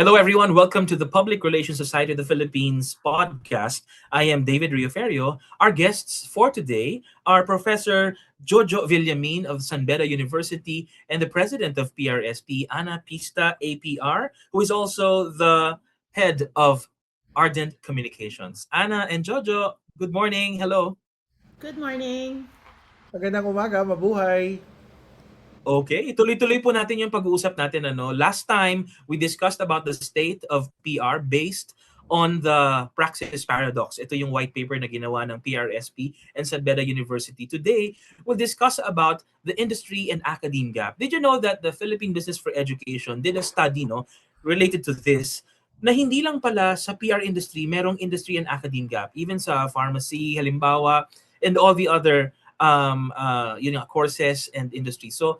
Hello, everyone. Welcome to the Public Relations Society of the Philippines podcast. I am David Rioferio. Our guests for today are Professor Jojo Villamin of San Beda University and the president of PRSP, Ana Pista APR, who is also the head of Ardent Communications. Ana and Jojo, good morning. Hello. Good morning. Magandang umaga, mabuhay. Okay, tuloy-tuloy po natin yung pag-uusap natin. Last time, we discussed about the state of PR based on the Praxis Paradox. Ito yung white paper na ginawa ng PRSP and San Beda University. Today, we'll discuss about the industry and academe gap. Did you know that the Philippine Business for Education did a study related to this, na hindi lang pala sa PR industry, merong industry and academe gap. Even sa pharmacy, halimbawa, and all the other courses and industry. So,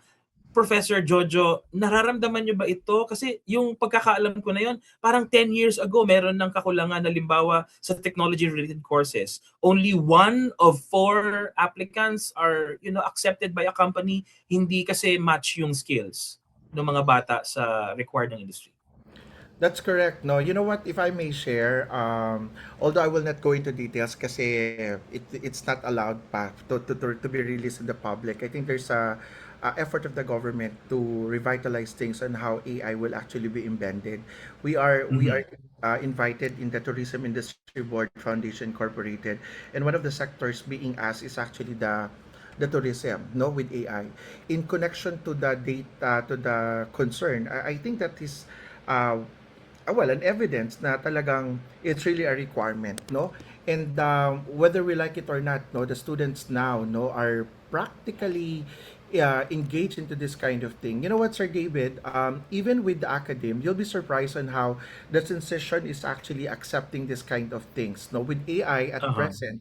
Professor Jojo, nararamdaman niyo ba ito? Kasi yung pagkakaalam ko na yon, parang 10 years ago, meron ng kakulangan, halimbawa sa technology-related courses. Only one of four applicants are accepted by a company, hindi kasi match yung skills ng mga bata sa required ng industry. That's correct. No, you know what? If I may share, although I will not go into details kasi it's not allowed pa to be released in the public. I think there's a effort of the government to revitalize things on how AI will actually be embedded. We are invited in the Tourism Industry Board Foundation Incorporated, and one of the sectors being asked is actually the tourism, no, with AI in connection to the data, to the concern. I think that is uh, an evidence na talagang it's really a requirement, no? And whether we like it or not, no, the students now, no, are practically engaged into this kind of thing. You know what, Sir David? Even with the academe, you'll be surprised on how the sensation is actually accepting this kind of things. No, with AI at Uh-huh. present,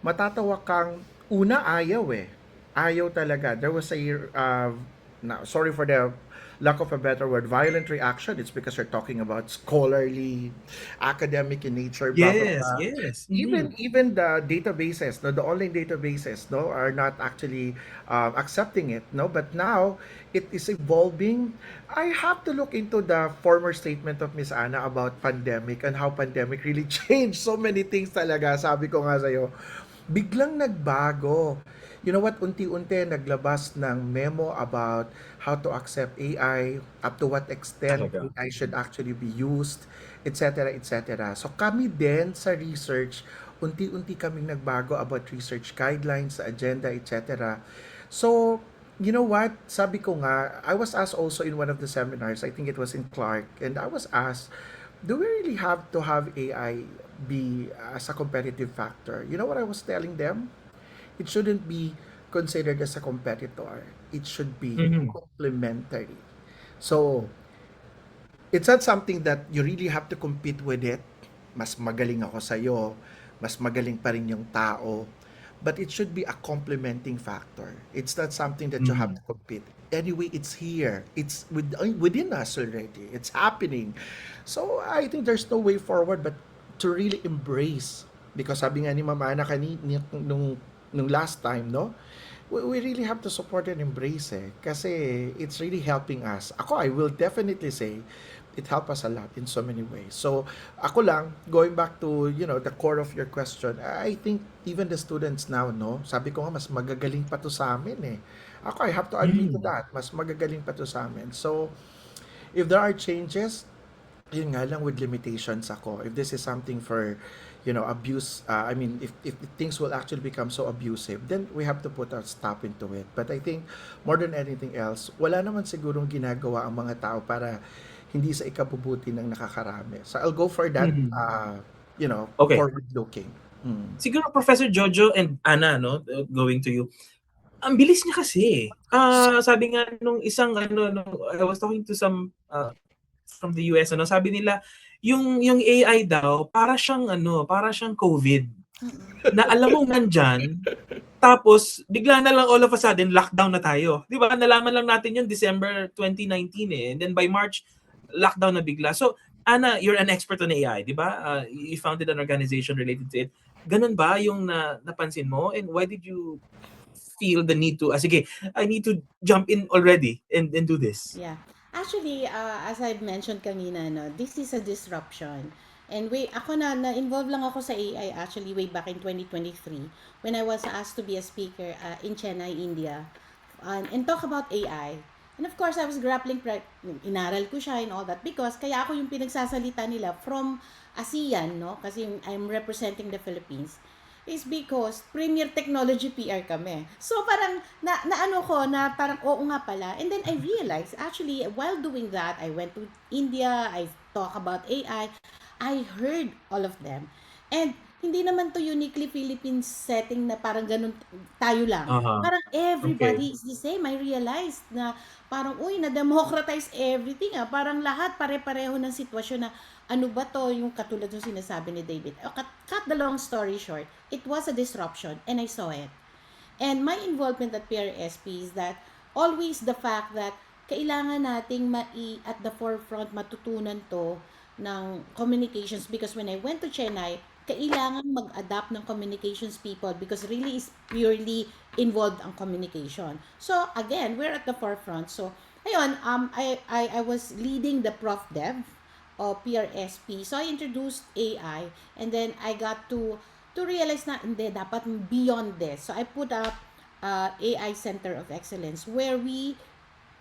matatawa kang una ayaw eh. Ayaw talaga. There was a now, sorry for the lack of a better word, violent reaction. It's because you're talking about scholarly, academic in nature, blah blah Yes, blah. yes. Even the databases, no, the online databases, no, are not actually accepting it, no. But now it is evolving. I have to look into the former statement of Miss Anna about pandemic and how pandemic really changed so many things talaga. Sabi ko nga sa'yo, biglang nagbago. You know what? Unti-unti naglabas ng memo about how to accept AI, up to what extent Talaga. AI should actually be used, etc., etc. So kami din sa research, unti-unti kaming nagbago about research guidelines, agenda, etc. So, you know what? Sabi ko nga, I was asked also in one of the seminars, I think it was in Clark, and I was asked, do we really have to have AI be as a competitive factor? You know what I was telling them? It shouldn't be considered as a competitor. It should be Mhm. complementary. So, it's not something that you really have to compete with it. Mas magaling ako sa'yo, mas magaling pa rin yung tao. But it should be a complementing factor. It's not something that you have Mhm. to compete. Anyway, it's here. It's within us already. It's happening. So, I think there's no way forward but to really embrace. Because sabi nga ni Mama Ana nung last time, no? We really have to support and embrace eh. Kasi it's really helping us. Ako, I will definitely say, it helped us a lot in so many ways. So, ako lang, going back to, the core of your question, I think even the students now, no? Sabi ko nga, mas magagaling pa to sa amin eh. Ako, I have to agree to Mm. that. Mas magagaling pa to sa amin. So, if there are changes, yun nga lang with limitations ako. If this is something for, abuse, I mean, if things will actually become so abusive, then we have to put a stop into it. But I think, more than anything else, wala naman sigurong ginagawa ang mga tao para hindi sa ikabubuti ng nakakarami. So I'll go for that, Mhm. Okay. forward-looking. Mm. Siguro Professor Jojo and Ana, going to you. Ang bilis niya kasi eh. Sabi nga nung isang I was talking to some from the US, sabi nila yung AI daw para siyang COVID na alam mo nandyan, tapos bigla na lang all of a sudden lockdown na tayo. 'Di ba? Nalaman lang natin yun December 2019 eh. And then by March lockdown na bigla. So Ana, you're an expert on AI, 'di ba? You founded an organization related to it. Ganun ba yung napansin mo, and why did you feel the need to sige, I need to jump in already and do this? Yeah. Actually, as I've mentioned kanina, no, this is a disruption. And ako na-involve lang ako sa AI actually way back in 2023 when I was asked to be a speaker in Chennai, India, and talk about AI. And of course, I was grappling, inaral ko siya and all that because kaya ako yung pinagsasalita nila from ASEAN, no? Kasi I'm representing the Philippines is because Premier Technology PR kami. So parang na ano ko na parang oo nga pala. And then I realized actually while doing that, I went to India, I talk about AI. I heard all of them. And hindi naman to uniquely Philippine setting na parang ganun tayo lang. Uh-huh. Parang Okay. everybody is the same. I realized na parang, uy, na-democratize everything ah. Parang lahat pare-pareho ng sitwasyon na ano ba to yung katulad ng sinasabi ni David. Cut the long story short, it was a disruption and I saw it. And my involvement at PRSP is that always the fact that kailangan nating at the forefront matutunan to ng communications because when I went to Chennai, kailangan mag-adapt ng communications people because really is purely involved ang communication. So again, we're at the forefront. So ayun, I was leading the Prof Dev o PRSP. So I introduced AI and then I got to realize na hindi, dapat beyond this. So I put up AI Center of Excellence where we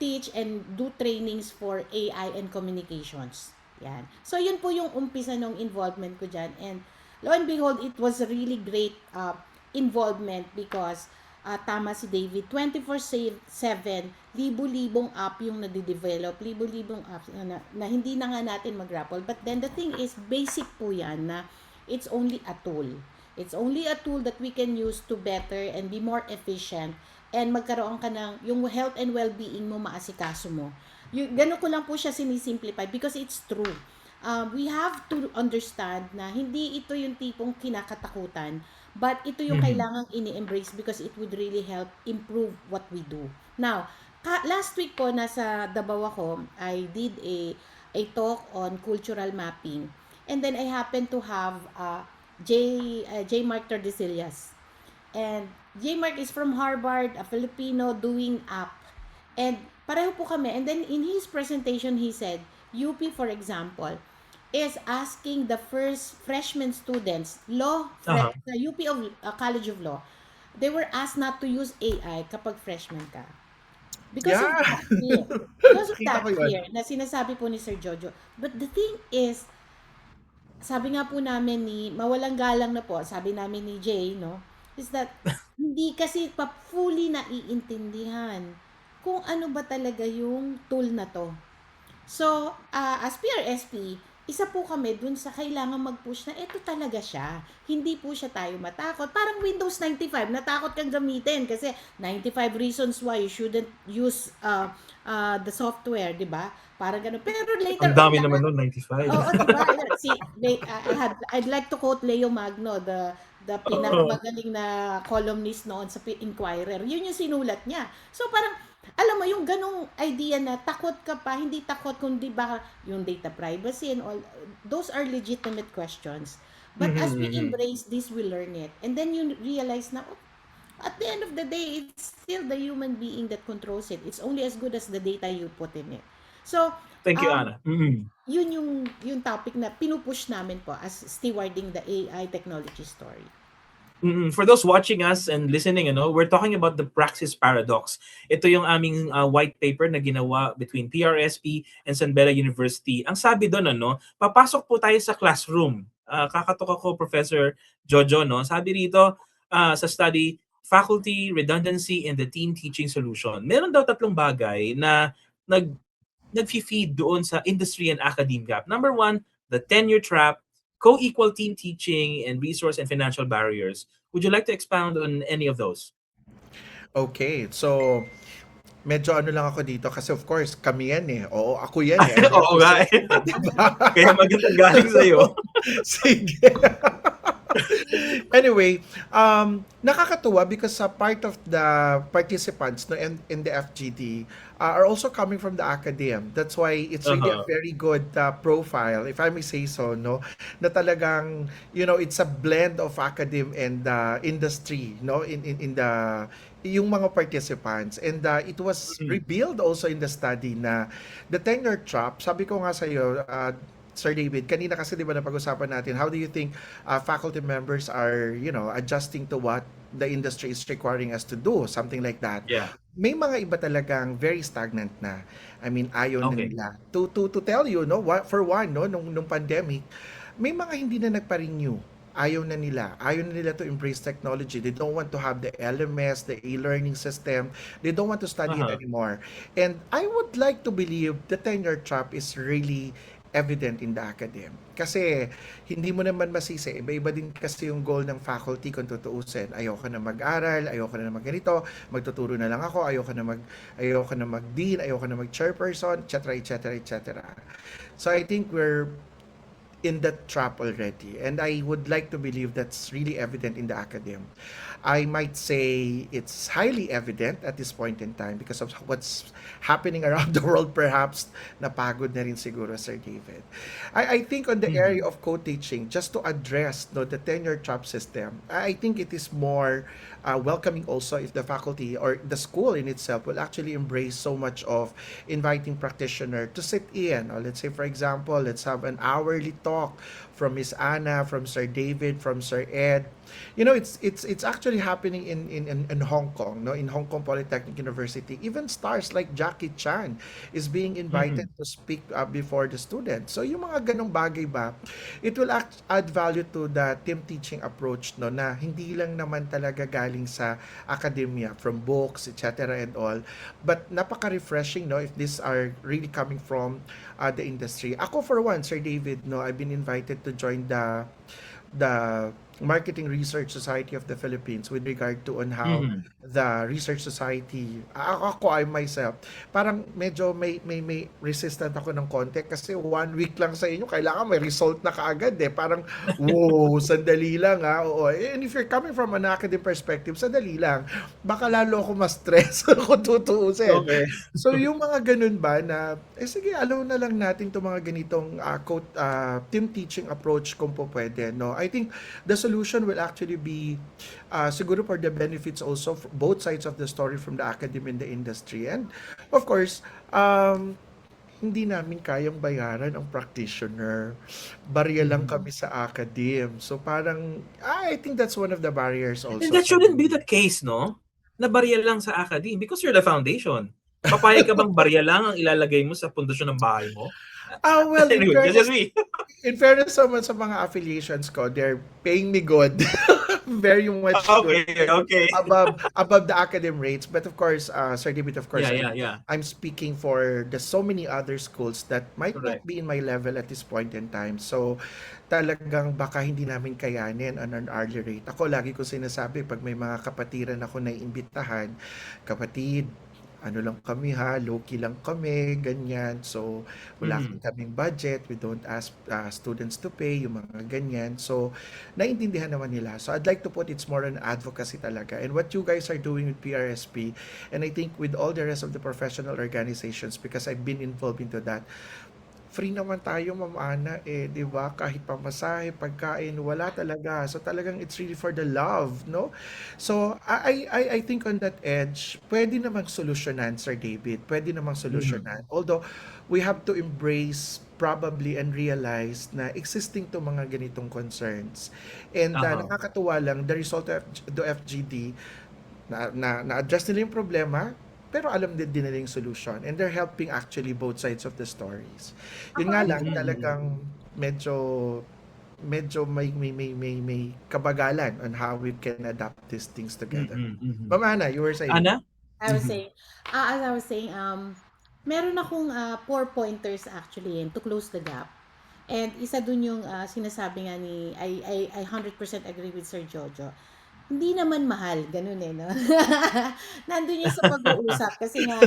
teach and do trainings for AI and communications. Yan. So yun po yung umpisa ng involvement ko dyan. And lo and behold, it was a really great involvement because tama si David, 24/7, libo-libong app yung nadidevelop, libo-libong apps na hindi na nga natin mag-grapple. But then the thing is, basic po yan na it's only a tool. It's only a tool that we can use to better and be more efficient and magkaroon ka ng yung health and well-being mo maasikaso mo. Ganun ko lang po siya sinisimplify because it's true. We have to understand na hindi ito yung tipong kinakatakutan, but ito yung Mhm. kailangang ini-embrace because it would really help improve what we do. Now, last week po nasa Davao ako, I did a talk on cultural mapping. And then I happened to have J. Mark Tordesillas. And J. Mark is from Harvard, a Filipino doing app. And pareho po kami. And then in his presentation, he said, UP, for example, is asking the first freshman students, Uh-huh. sa UP of College of Law, they were asked not to use AI kapag freshman ka. Because of Yeah. that fear. Because of Kita that ko yun. fear na sinasabi po ni Sir Jojo. But the thing is, sabi nga po namin ni, mawalang galang na po, sabi namin ni Jay, no, is that hindi kasi pa fully naiintindihan kung ano ba talaga yung tool na to. So, as PRSP, isa po kami dun sa kailangan mag-push na ito talaga siya. Hindi po siya tayo matakot. Parang Windows 95, natakot kang gamitin kasi 95 reasons why you shouldn't use the software, di ba? Parang ganun. Pero Ang later on, dami naman nun, 95. oo, di ba? I'd like to quote Leo Magno, the Oo. pinakamagaling na columnist noon sa Inquirer. Yun yung sinulat niya. So parang, alam mo, yung ganong idea na takot ka pa, hindi takot kundi ba yung data privacy and all, those are legitimate questions. But Mhm, as we mhm. embrace this, we learn it. And then you realize na, oh, at the end of the day, it's still the human being that controls it. It's only as good as the data you put in it. So, Thank you, um, Ana. Mhm. yun yung topic na pinupush namin po as stewarding the AI technology story. For those watching us and listening, we're talking about the Praxis Paradox. Ito yung aming white paper na ginawa between PRSP and San Beda University. Ang sabi doon, papasok po tayo sa classroom. Kakatok ako, Professor Jojo, no? Sabi rito sa study, faculty, redundancy, and the team teaching solution. Meron daw tatlong bagay na nag-feed doon sa industry and academe gap. Number one, the tenure trap, co-equal team teaching, and resource and financial barriers. Would you like to expound on any of those? Okay, so medyo ano lang ako dito kasi of course kami yan eh. Oo, ako yan eh. I'm Oo nga eh. representing eh, di ba? Kaya magandang galing sa'yo. Sige. Anyway, nakakatuwa because part of the participants no in the FGD are also coming from the academe. That's why it's really a Uh-huh. very good profile, if I may say so, no, na talagang it's a blend of academe and industry, no, in yung mga participants, and it was Mm. revealed also in the study na the tenure trap, sabi ko nga sa iyo, Sir David, kanina kasi 'di ba napag-usapan natin, how do you think faculty members are, adjusting to what the industry is requiring us to do, something like that. Yeah. May mga iba talagang very stagnant na. I mean, ayaw na Okay. nila. To tell you, no, for one, no, nung pandemic, may mga hindi na nagpa-renew. Ayaw na nila. Ayaw na nila to embrace technology. They don't want to have the LMS, the e-learning system. They don't want to study it Uh-huh. anymore. And I would like to believe the tenure trap is really evident in the academe. Kasi hindi mo naman masisi. Iba-iba din kasi yung goal ng faculty kung tutuusin. Ayoko na mag-aral, ayoko na mag-ganito, magtuturo na lang ako, ayoko na mag-dean, ayoko na mag-chairperson, etc., etc., etc. So I think we're in that trap already. And I would like to believe that's really evident in the academe. I might say it's highly evident at this point in time because of what's happening around the world, perhaps napagod na rin siguro, Sir David. I think on the area Mhm. of co-teaching, just to address, no, the tenure trap system, I think it is more welcoming also if the faculty or the school in itself will actually embrace so much of inviting practitioner to sit in. Or let's say, for example, let's have an hourly talk from Miss Anna, from Sir David, from Sir Ed. It's actually happening in Hong Kong, no, in Hong Kong Polytechnic University. Even stars like Jackie Chan is being invited Mhm. to speak before the students. So yung mga ganong bagay ba, it will add value to the team teaching approach, no, na hindi lang naman talaga galing sa academia, from books, etc. and all, but napaka-refreshing, no, if these are really coming from the industry. Ako for one, Sir David, no, I've been invited to join the Marketing Research Society of the Philippines with regard to on how Mhm. the research society, ako I myself, parang medyo may resistant ako ng konti kasi 1 week lang sa inyo, kailangan may result na kaagad eh. Parang, wow, sandali lang ha. Oo. And if you're coming from an academic perspective, sandali lang. Baka lalo ako ma-stress kung tutuusin. Okay. So yung mga ganun ba na, sige, allow na lang natin itong mga ganitong team teaching approach kung po pwede. No? I think the solution will actually be siguro for the benefits also both sides of the story from the academy and the industry. And of course, hindi namin kayang bayaran ang practitioner. Barya lang Mhm. kami sa academe. So parang, I think that's one of the barriers And also. that shouldn't be the case, no? Na barya lang sa academe because you're the foundation. Papayag ka bang barya lang ang ilalagay mo sa pundasyon ng bahay mo? Well, in Anyway, that's just fairness, me. in fairness naman sa mga affiliations ko, they're paying me good. Very much good. Okay, okay. Above the academic rates. But of course, Sir David, of course, Yeah, I'm, yeah, yeah. I'm speaking for the so many other schools that might not Correct. be in my level at this point in time. So, talagang baka hindi namin kayanin on an hourly rate. Ako, lagi ko sinasabi, pag may mga kapatiran ako na imbitahan, kapatid, ano lang kami ha, low-key lang kami, ganyan. So, wala Mhm. kaming budget, we don't ask students to pay, yung mga ganyan. So, naintindihan naman nila. So, I'd like to put it's more on advocacy talaga. And what you guys are doing with PRSP, and I think with all the rest of the professional organizations, because I've been involved into that, free naman tayo, Ma'am Ana, eh, 'di ba? Kahit pamasahe, pagkain, wala talaga. So talagang it's really for the love, no? So I think on that edge, pwede namang solusyonan, Sir David. Pwede namang Mhm. solusyonan. Although we have to embrace probably and realize na existing to mga ganitong concerns. And Uh-huh. nakakatuwa lang, the result of the FGD, na-address nila yung problema, pero alam din nila yung solution. And they're helping actually both sides of the stories. Ako, Yun nga ano lang, Mhm, mhm. talagang medyo medyo may kabagalan on how we can adapt these things together. Mhm, mhm. Ma'am Ana, you were saying? Ana? I was Mhm. saying, as I was saying, meron akong 4 pointers actually to close the gap. And isa dun yung sinasabi nga ni, I 100% agree with Sir Jojo. Hindi naman mahal, ganun eh, no? Nandun yung sa pag-uusap kasi nga,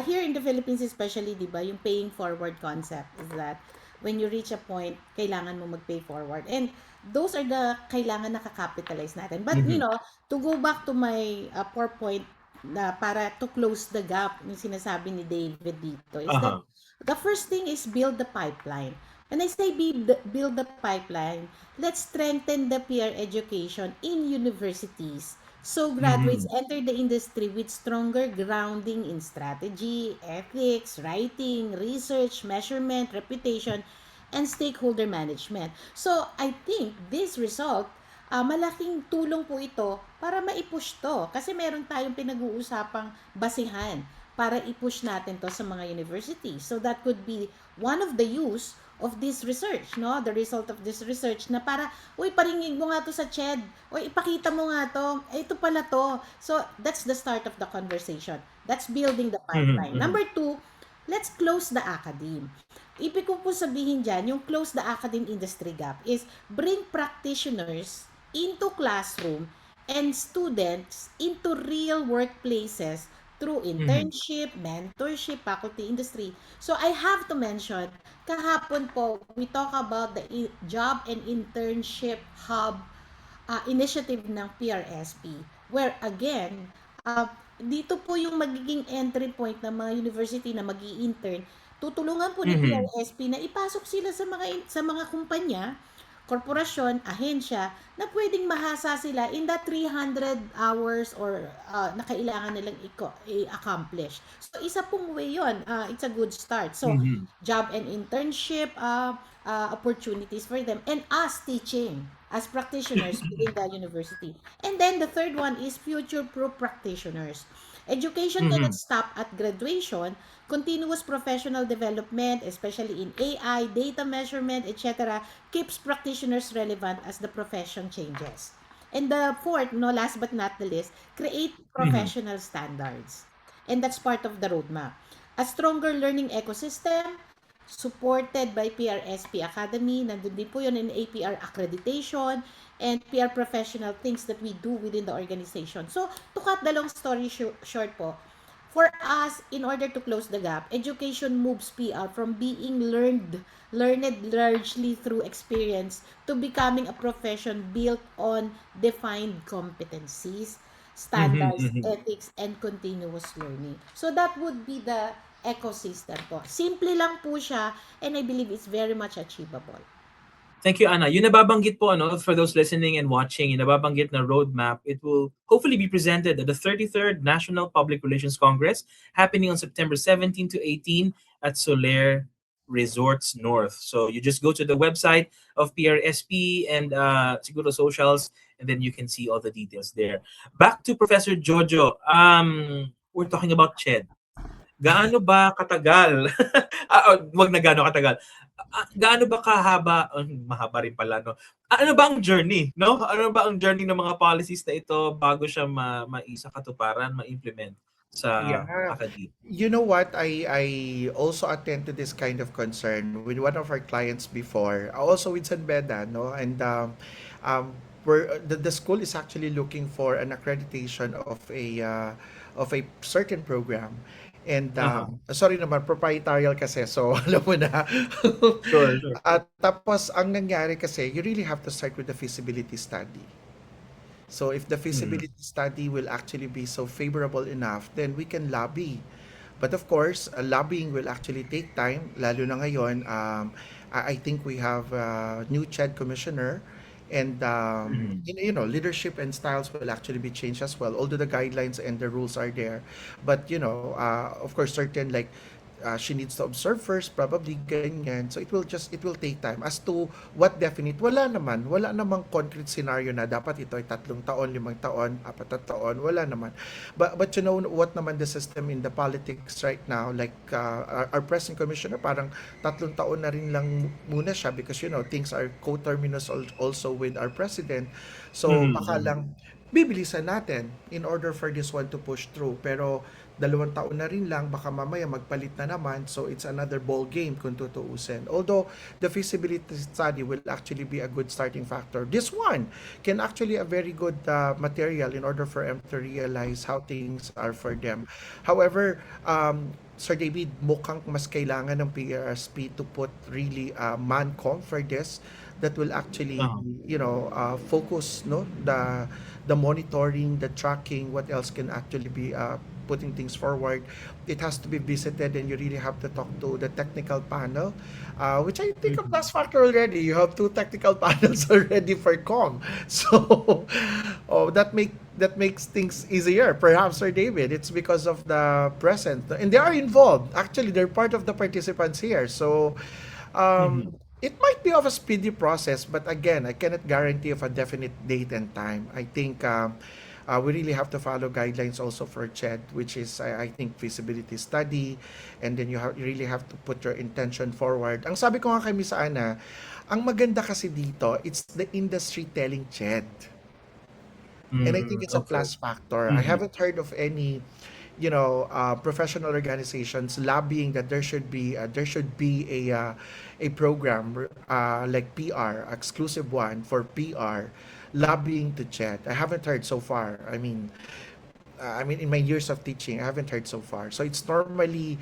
here in the Philippines especially, di ba, yung paying forward concept is that when you reach a point, kailangan mo mag-pay forward. And those are the kailangan nakakapitalize natin. But, Mhm. to go back to my 4 point na para to close the gap, yung sinasabi ni David dito, is that Uh-huh. the first thing is build the pipeline. When I say build the pipeline, let's strengthen the peer education in universities So graduates enter the industry with stronger grounding in strategy, ethics, writing, research, measurement, reputation, and stakeholder management. So I think this result, malaking tulong po ito para ma-push to. Kasi meron tayong pinag-uusapang basihan para i-push natin to sa mga university. So that could be one of the use of this research, no? The result of this research na para, uy, paringig mo nga to sa CHED. Uy, ipakita mo nga to. Ito pala to. So, that's the start of the conversation. That's building the pipeline. Number 2, let's close the academe. Ibig ko po sabihin dyan, yung close the academe industry gap is bring practitioners into classroom and students into real workplaces through internship, mentorship, faculty industry. So I have to mention, kahapon po, we talk about the job and internship hub initiative ng PRSP, where again, dito po yung magiging entry point ng mga university na mag-i-intern, tutulungan po ni PRSP na ipasok sila sa mga kumpanya, korporasyon, ahensya, na pwedeng mahasa sila in that 300 hours or na kailangan nilang i-accomplish. So, isa pong way yun. It's a good start. So, job and internship opportunities for them, and us teaching as practitioners within the university. And then the third one is future-proof practitioners. Education cannot stop at graduation. Continuous professional development, especially in AI, data measurement, etc., keeps practitioners relevant as the profession changes. And the fourth, no, last but not the least, create professional standards. And that's part of the roadmap. A stronger learning ecosystem, supported by PRSP Academy, nandun din po yun in APR accreditation, and PR professional things that we do within the organization. So, to cut the long story short po, for us, in order to close the gap, education moves PR from being learned largely through experience to becoming a profession built on defined competencies, standards, ethics, and continuous learning. So that would be the ecosystem po. Simple lang po siya, and I believe it's very much achievable. Thank you, Anna. Yung nababanggit po, ano, for those listening and watching, yung nababanggit na roadmap, it will hopefully be presented at the 33rd National Public Relations Congress happening on September 17 to 18 at Soler Resorts North. So you just go to the website of PRSP and siguro socials, and then you can see all the details there. Back to Professor Jojo. We're talking about CHED. Gaano ba katagal? Wag na gaano katagal. Gaano ba kahaba? Mahaba rin pala, no? Ano ba ang journey, no? Ano ba ang journey ng mga policies na ito bago siya maisa katuparan, ma-implement sa academia? You know what? I also attend to this kind of concern with one of our clients before, also with San Beda, no? And where the school is actually looking for an accreditation of a certain program. And sorry naman, proprietarial kasi. So, alam mo na. Sure. At tapos, ang nangyari kasi, you really have to start with the feasibility study. So, if the feasibility study will actually be so favorable enough, then we can lobby. But of course, lobbying will actually take time, lalo na ngayon. I think we have a new CHED commissioner, and leadership and styles will actually be changed as well, although the guidelines and the rules are there. But of course, certain like she needs to observe first, probably ganyan. So it will take time. As to what definite, wala namang concrete scenario na dapat ito ay 3 taon, 5 taon, 4 taon, wala naman. But you know what naman the system in the politics right now, like our present commissioner, parang 3 taon na rin lang muna siya because things are co-terminus also with our president. So baka lang bibilisan natin in order for this one to push through. Pero 2 taon na rin lang, baka mamaya magpalit na naman. So it's another ball game kung tutuusin. Although the feasibility study will actually be a good starting factor. This one can actually a very good material in order for them to realize how things are for them. However, Sir David, mukhang mas kailangan ng PRSP to put really man-com for this that will actually focus the monitoring, the tracking, what else can actually be putting things forward. It has to be visited, and you really have to talk to the technical panel, which I think of last factor already. You have 2 technical panels already for COM. So that that makes things easier. Perhaps, Sir David, it's because of the present, and they are involved. Actually, they're part of the participants here. So, Mhm. it might be of a speedy process, but again, I cannot guarantee of a definite date and time. I think we really have to follow guidelines also for CHED, which is, I think, feasibility study, and then you really have to put your intention forward. Ang sabi ko nga kay Miss Ana, ang maganda kasi dito, it's the industry telling CHED. And I think it's a Okay. plus factor. I Mhm. haven't heard of any, professional organizations lobbying that there should be a program like PR, exclusive one for PR, lobbying to chat. I haven't heard so far. In my years of teaching, I haven't heard so far. So it's normally,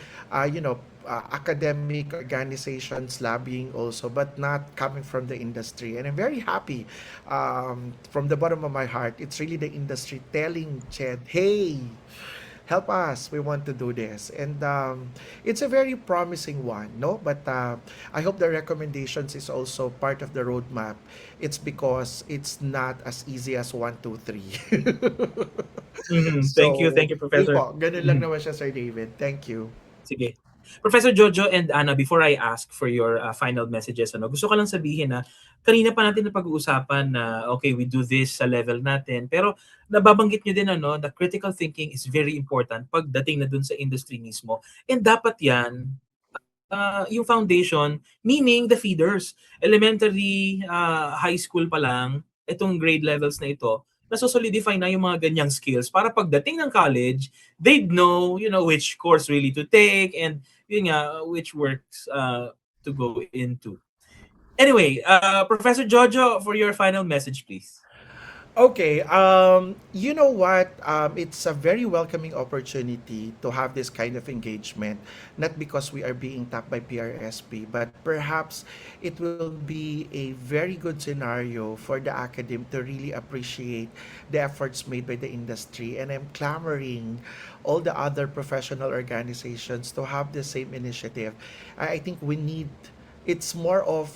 academic organizations lobbying also, but not coming from the industry. And I'm very happy, from the bottom of my heart. It's really the industry telling CHED, hey, help us, we want to do this. And it's a very promising one, no? But I hope the recommendations is also part of the roadmap. It's because it's not as easy as one, two, three. Mhm. So, Thank you, yun Professor. po, ganun lang Mhm. naman siya, Sir David. Thank you. Sige. Professor Jojo and Anna, before I ask for your final messages, gusto ko lang sabihin na kanina pa natin napag-uusapan na okay, we do this sa level natin, pero nababanggit nyo din the critical thinking is very important pagdating na dun sa industry mismo. And dapat yan, yung foundation, meaning the feeders. Elementary, high school pa lang, itong grade levels na ito, nasosolidify na yung mga ganyang skills para pagdating ng college, they'd know, which course really to take and yun nga, which works to go into. Anyway, Professor Jojo, for your final message, please. Okay, you know what? It's a very welcoming opportunity to have this kind of engagement, not because we are being tapped by PRSP, but perhaps it will be a very good scenario for the academe to really appreciate the efforts made by the industry. And I'm clamoring all the other professional organizations to have the same initiative. I think we need, it's more of,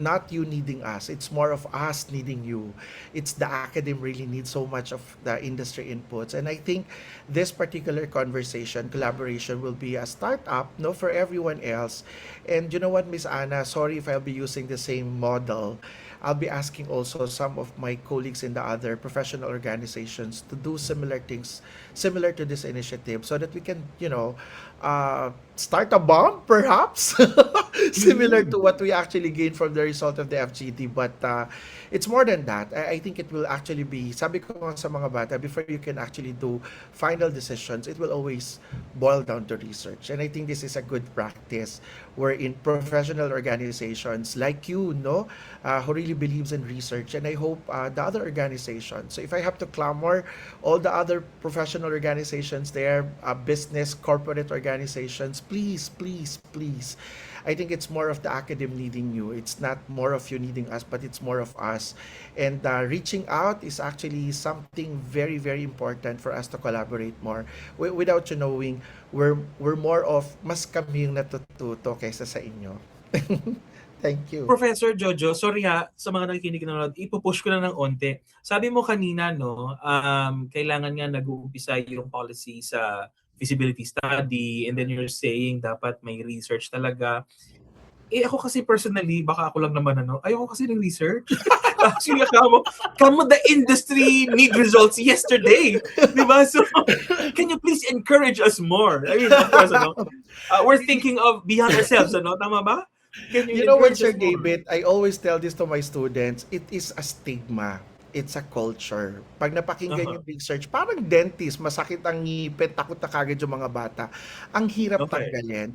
not you needing us, it's more of us needing you. It's the academe really needs so much of the industry inputs, and I think this particular conversation collaboration will be a startup, no, for everyone else. And you know what, Miss Anna, sorry if I'll be using the same model. I'll be asking also some of my colleagues in the other professional organizations to do similar things, similar to this initiative, so that we can, start a bomb, perhaps, similar to Mhm. what we actually gained from the result of the FGD. But it's more than that. I think it will actually be, sabi ko nga sa mga bata, before you can actually do final decisions, it will always boil down to research. And I think this is a good practice wherein professional organizations like you, no, who really believes in research. And I hope the other organizations, so if I have to clamor, all the other professional organizations there, business, corporate organizations, please, please, please. I think it's more of the academe needing you. It's not more of you needing us, but it's more of us. And reaching out is actually something very, very important for us to collaborate more. Without you knowing, we're more of mas kami yung natututo kaysa sa inyo. Thank you. Professor Jojo, sorry sa mga nakikinig na nanonood, ipupush ko na ng onte. Sabi mo kanina, no, kailangan nga nag-uumpisa yung policy sa feasibility study and then you're saying dapat may research talaga. Ako kasi personally, baka ako lang naman ayoko kasi ng research. Actually, kamo the industry need results yesterday. Di ba? So, can you please encourage us more? I mean, of course, we're thinking of beyond ourselves, Tama ba? Can you You know what, encourage Sir us more? David? I always tell this to my students. It is a stigma. It's a culture. Pag napakinggan Uh-huh. yung research, parang dentist, masakit ang ngipin, takot na kagad yung mga bata. Ang hirap Okay. tanggalin.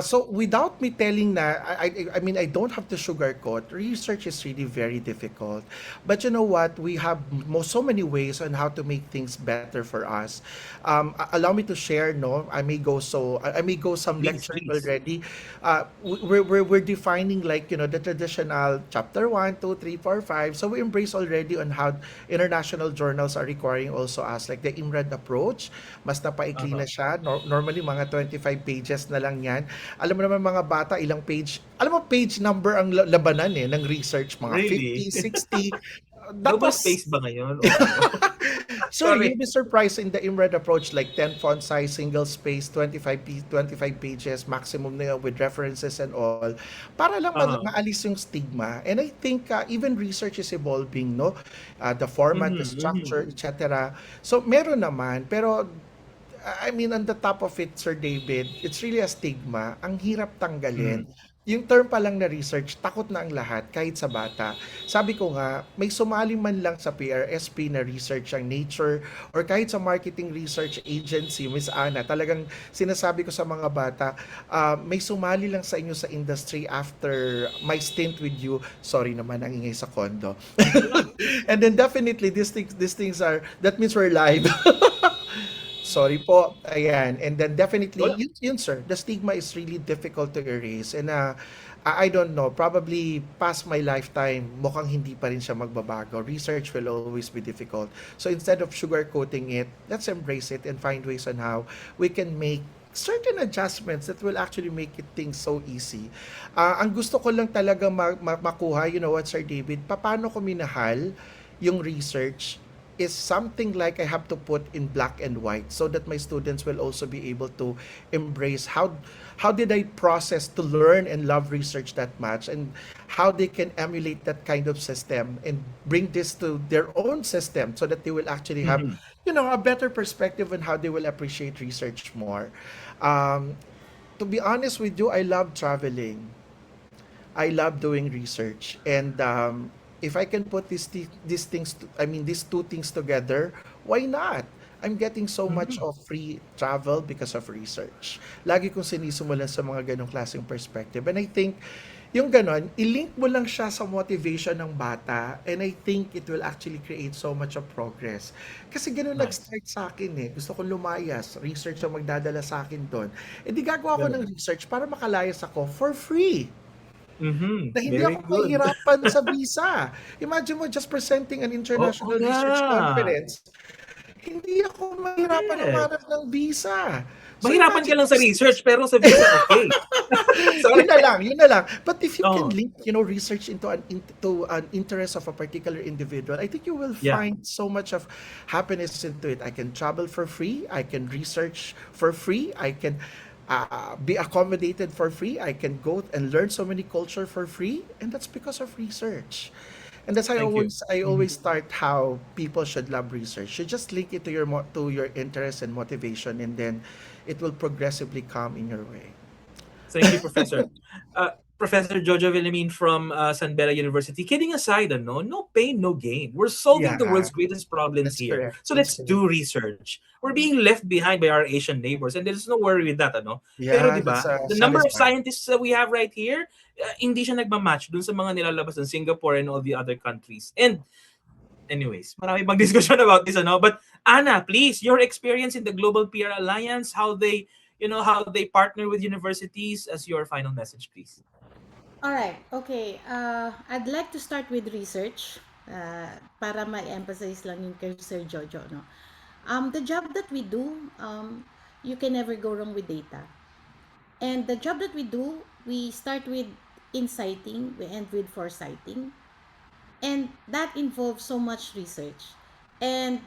So without me telling na, I mean, I don't have to sugarcoat. Research is really very difficult. But you know what? We have so many ways on how to make things better for us. Allow me to share, no? I may go some Please, lecturing please. already. We're defining, like, the traditional chapter 1, 2, 3, 4, 5. So we embrace already on how international journals are requiring also us, like the IMRAD approach. Mas napaikli na Uh-huh. siya. Normally mga 25 pages na lang yan. Alam mo naman mga bata, ilang page, alam mo page number ang labanan ng research, mga Really? 50, 60. That Global was space ba ngayon? Oo. So you'll Sorry. be surprised in the IMRAD approach, like 10 font size, single space, 25 pages, maximum na yun with references and all, para lang Uh-huh. maalis yung stigma. And I think even research is evolving, no? The format, the Mhm, structure, mhm. etc. So meron naman, pero I mean, on the top of it, Sir David, it's really a stigma. Ang hirap tanggalin. Mhm. Yung term pa lang na research, takot na ang lahat, kahit sa bata. Sabi ko nga, may sumali man lang sa PRSP na research ang Nature or kahit sa marketing research agency, Miss Ana, talagang sinasabi ko sa mga bata, may sumali lang sa inyo sa industry after my stint with you. Sorry naman, ang ingay sa condo. And then definitely, these things are, that means we're live. Sorry po. Ayan. And then definitely, Wala. yun sir, the stigma is really difficult to erase. And I don't know, probably past my lifetime, mukhang hindi pa rin siya magbabago. Research will always be difficult. So instead of sugarcoating it, let's embrace it and find ways on how we can make certain adjustments that will actually make it things so easy. Ang gusto ko lang talaga makuha, you know what, Sir David, paano ko minahal yung research is something like I have to put in black and white so that my students will also be able to embrace how did I process to learn and love research that much, and how they can emulate that kind of system and bring this to their own system so that they will actually have, Mhm. a better perspective on how they will appreciate research more. um, to be honest with you, I love traveling. I love doing research, and if I can put these things, I mean these two things together, why not? I'm getting so much Mhm. of free travel because of research. Lagi kong sinisimulan sa mga ganong klaseng perspective. And I think, yung ganon, ilink mo lang siya sa motivation ng bata, and I think it will actually create so much of progress. Kasi ganon Nice. nag-start sa akin eh. Gusto kong lumayas. Research ang magdadala sa akin doon. E di gagawa ko Gano'n. ng research para makalayas ako for free Mhm. na hindi Very ako good. mahihirapan sa visa. Imagine mo just presenting an Oo international nga. research conference, hindi ako mahirapan Yes. humanap ng visa. So Mahirapan ka imagine lang sa just research pero sa visa okay. yun Sorry. na lang, yun na lang. But if you can Oo. link, research into an interest of a particular individual, I think you will Yeah. find so much of happiness into it. I can travel for free. I can research for free. I can be accommodated for free. I can go and learn so many culture for free, and that's because of research. And that's how Thank you. I Mhm. always start how people should love research. You just link it to your interest and motivation, and then it will progressively come in your way. Thank you, Professor. Professor Jojo Villamin from San Beda University. Kidding aside, no pain, no gain. We're solving the Yeah, world's greatest problems that's here. correct. So That's let's correct. do research. We're being left behind by our Asian neighbors, and there's no worry with that, Pero Yeah, di that's ba, the number of satisfying. scientists that we have right here, hindi siya nagmamatch dun sa mga nilalabas ng Singapore and all the other countries. And anyways, marami pang discussion about this, But Anna, please, your experience in the Global PR Alliance, how they partner with universities as your final message, please. All right. Okay. I'd like to start with research para ma-emphasize lang yung kay Sir Jojo, no? The job that we do, you can never go wrong with data. And the job that we do, we start with insighting, we end with foresighting. And that involves so much research. And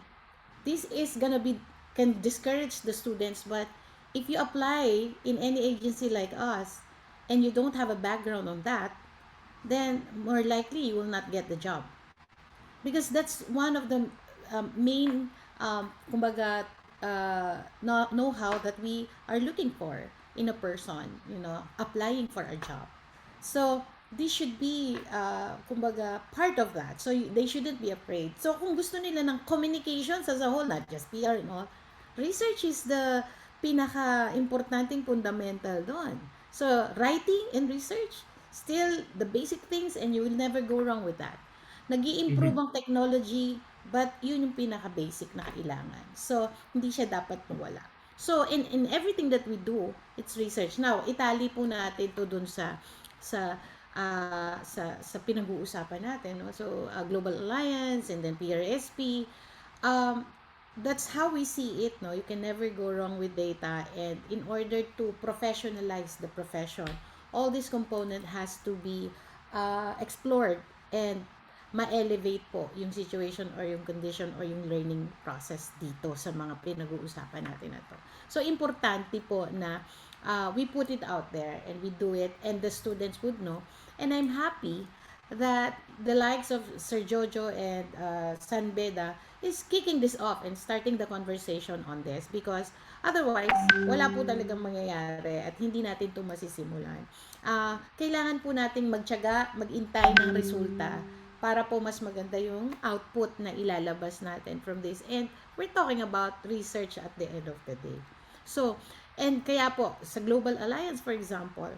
this is gonna be can discourage the students, but if you apply in any agency like us and you don't have a background on that, then more likely you will not get the job, because that's one of the main kumbaga know-how that we are looking for in a person, applying for a job. So this should be kumbaga part of that. So they shouldn't be afraid. So kung gusto nila ng communications as a whole, not just PR and all, research is the pinaka-importanting fundamental doon. So writing and research, still the basic things, and you will never go wrong with that. Nag-i-improve Mhm. ang technology, but yun yung pinaka-basic na kailangan. So, hindi siya dapat mawala. So, in everything that we do, it's research. Now, itali po natin to dun sa pinag-uusapan natin, no? So, Global Alliance and then PRSP. Um, that's how we see it, no? You can never go wrong with data, and in order to professionalize the profession, all this component has to be explored and ma-elevate po yung situation or yung condition or yung learning process dito sa mga pinag-uusapan natin na to. So, importante po na we put it out there and we do it and the students would know. And I'm happy that the likes of Sir Jojo and San Beda is kicking this off and starting the conversation on this because otherwise, wala po talagang mangyayari at hindi natin ito masisimulan. Kailangan po nating magtiyaga, magintay ng resulta para po mas maganda yung output na ilalabas natin from this. And we're talking about research at the end of the day. So, and kaya po, sa Global Alliance, for example,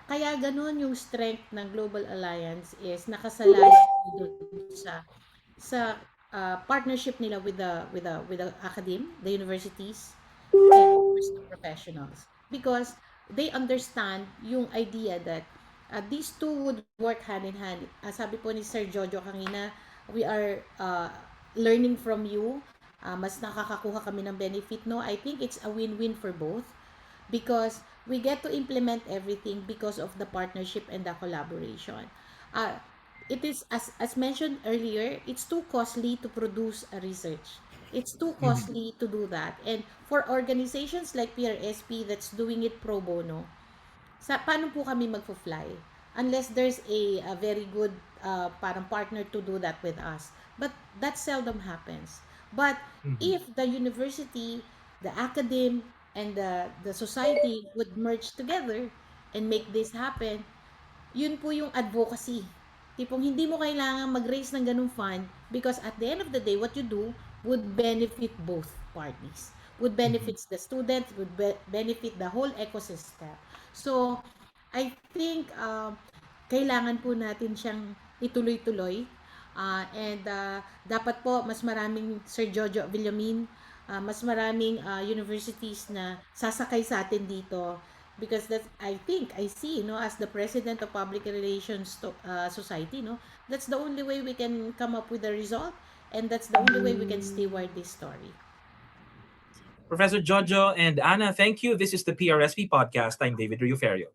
kaya ganun yung strength ng Global Alliance is nakasalalay dun sa partnership nila with the academe, the universities, and of course the professionals because they understand yung idea that these two would work hand in hand. Sabi po ni Sir Jojo kanina, we are learning from you. Mas nakakakuha kami ng benefit. No, I think it's a win-win for both because we get to implement everything because of the partnership and the collaboration. It is, as mentioned earlier, it's too costly to produce a research. It's too costly to do that. And for organizations like PRSP that's doing it pro bono, paano po kami magfo-fly? Unless there's a very good parang partner to do that with us. But that seldom happens. But if the university, the academe, and the society would merge together and make this happen, yun po yung advocacy. Tipong hindi mo kailangan mag-raise ng ganung fund because at the end of the day, what you do would benefit both parties. Would benefit the students, would benefit the whole ecosystem. So, I think kailangan po natin siyang ituloy-tuloy. And dapat po mas maraming Sir Jojo Villamin, mas maraming universities na sasakay sa atin dito because that I think I see as the president of Public Relations Society, that's the only way we can come up with a result and that's the only way we can steward this story. Professor Jojo and Anna, thank you. This is the PRSP podcast. I'm David Rioferio.